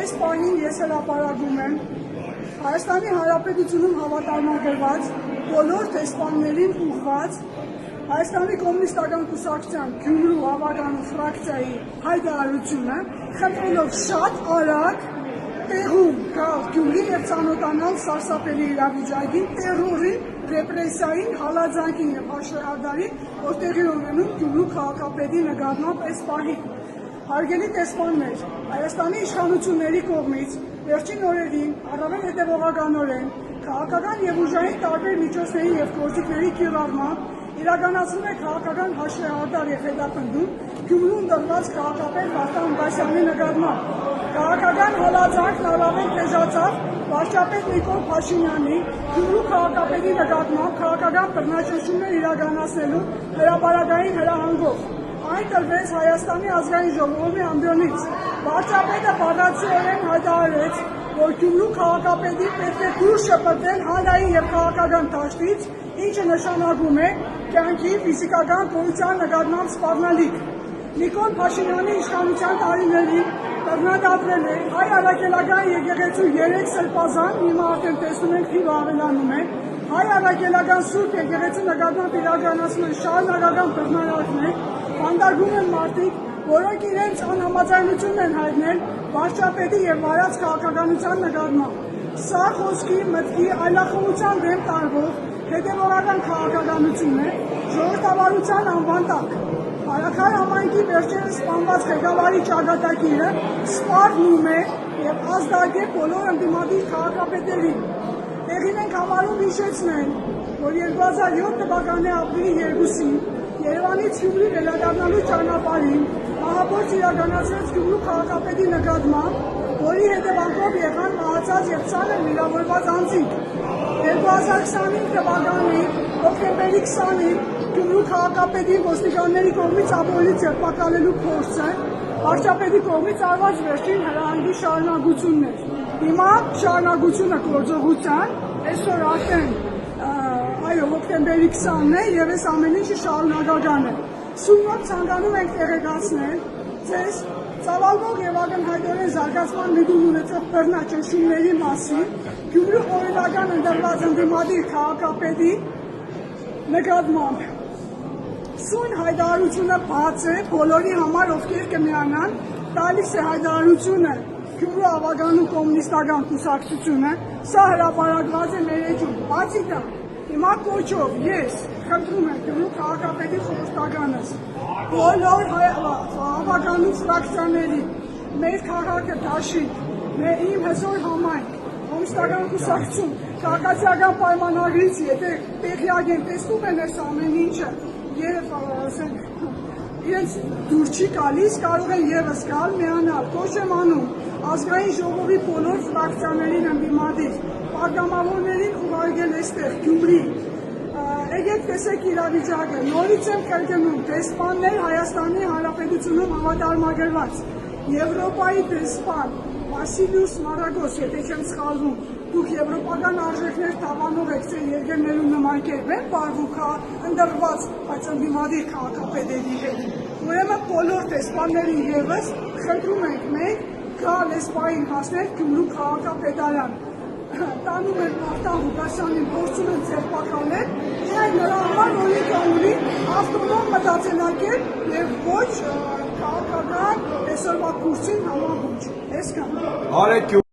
այս պահին ես հրապարակում եմ Հայաստանի Հանրապետությունում հավատարմագրված բոլոր դեսպաններին ուղղված Հայաստանի կոմունիստական կուսակցության Գյումրու հավաքանու ֆրակցիայի հայտարարությունը, խնդրելով շատ արագ տեղում գալ Գյումրի և ծանոթանալ սարսափելի իրավիճակին, տերորին, ռեպրեսիային, հալածանքին և հաշվեհարդարին, որ տեղի ունենում Գյումրու քաղաքապետի նկատմամբ այս պահին։ Հարգելի դեսպաններ, Հայաստանի իշխանությունների կողմից վերջին օրերին առավել հետևողականորեն քաղաքական և ուժային տարբեր միջոցների և գործիքների կիրառմամբ իրականացնում է քաղաքական հաշվեհարդար և հետապնդում Գյումրում դրված քաղաքապետ Վարդան Բասյանի նկատմամբ։ Քաղաքական հալածանքն առավել թեժացավ վարչապետ Նիկոլ Փաշինյանի Գյումրու քաղաքապետի նկատմամբ քաղաքական բռնաճնշումներ իրականացնելու հրապարակային հրահանգով։ Այն տրվեց Հայաստանի ազգային ժողովի ամբիոնից։ Վարչապետը բաղացիորեն հայտարարեց, որ Գյումրու քաղաքապետի պետք է դուրս շպրտել հանրային և քաղաքական դաշտից, ինչը նշանակում է կյանքի ֆիզիկական գոյության նկատմամբ սպառնալիք։ Նիկոլ Փաշինյանի իշխանության տարիներին բռնադատվել է հայ առաքելական եկեղեցու 3 սրբազան, հիմա արդեն տեսնում ենք թիվը ավելանում է, հայ առաքելական սուրբ եկեղեցու նկատմամբ իրականացնում են շարունակական բռնարարքներ, բանտարկում են մարդիկ, որոնք իրենց անհամաձայնությունն են հայտնել վարչապետի և վարած քաղաքականության նկատմամբ։ Սա խոսքի, մտքի, այլախոհության դեմ տարվող հետևողական քաղաքականություն է, ժողովրդավարության անվան տակ։ Հարաքար համայնքի վերջերս սպանված ղեկավարի ճակատագիրը սպառնում է և ազդակ է բոլոր ընդդիմադիր քաղաքապետերին։ Տեղին ենք համարում հիշեցնել, որ 2007 թվականի ապրիլի 2-ին Երևանից Գյումրի վերադառնալու ճանապարհին մահափորձ իրականացրեց Գյումրու քաղաքապետի նկատմամբ, որի հետևանքով եղան մահացած և ծանր վիրավորված անձինք։ 2025 թվականի հոկտեմբերի 20-ին Գյումրու քաղաքապետի ոստիկանների կողմից ապօրինի ձերբակալելու փորձը վարչապետի կողմից արված վերջին հրահանգի շարունակությունն էր։ Հիմա շարունակությունը գործողության, այսօր արդեն հոկտեմբերի 20-ն է և այս ամեն ինչը շարունակական է։ Սուրմով ցանկանում ենք տեղեկացնել ձեզ ծավալվող և ակնհայտորեն զարգացման միտում ունեցող բռնաճնշումների մասին Գյումրու օրինական ընտրված ընդդիմադիր քաղաքապետի նկատմամբ։ Սույն հայտարարությունը բաց է բոլորի համար, ովքեր կմիանան, տալիս է հայտարարությունը Գյումրու ավագանու կոմունիստական կուսակցությունը, սա հրապարակված է մեր էջում։ Բացի դա, հիմա կոչով ես խնդրում եմ Գյումրու քաղաքապետի խորհրդականս բոլոր ավագանու ֆրակցիաների մեր քաղաքը դաշինք, իմ հզոր համայնք, կոմունիստական կուսակցություն, քաղաքացիական պայմանագրից եթե տեղյակ են, տեսնում են այս ամեն ինչը և իրենց դուր չի գալիս, կարող են ևս գալ, միանալ, կոչ եմ անում ազգային ժողովի բոլոր ֆրակցիաներին ընդդիմադիր, պատգամավորներին ուղարկել այստեղ Գյումրի, եկեք տեսեք իրավիճակը, նորից եմ կրկնում, դեսպաններ Հայաստանի Հանրապետությունում հավատարմագրված, Եվրոպայի դեսպան Վասիլիուս Մարագոս, եթե չեմ սխալվում, դուք եվրոպական արժեքներ թավանող եք, ձեր երկրներում նման կերպ են պարվում ընտրված, բայց ընդդիմադիր քաղաքապետերի հետ։ Ուրեմն բոլոր դեսպաններին ևս խնդրում ենք մենք գալ այս պահին հասնել Գյումրու քաղաքապետարան։ Տանում են Վարդան Ղուկասյանին, փորձում են ձերբակալել, միայն նրա համար, որ ինքը ունի ավտոնոմ մտածելակերպ և ոչ քաղաքական այսօրվա կուրսին համահունչ։ Այսքան։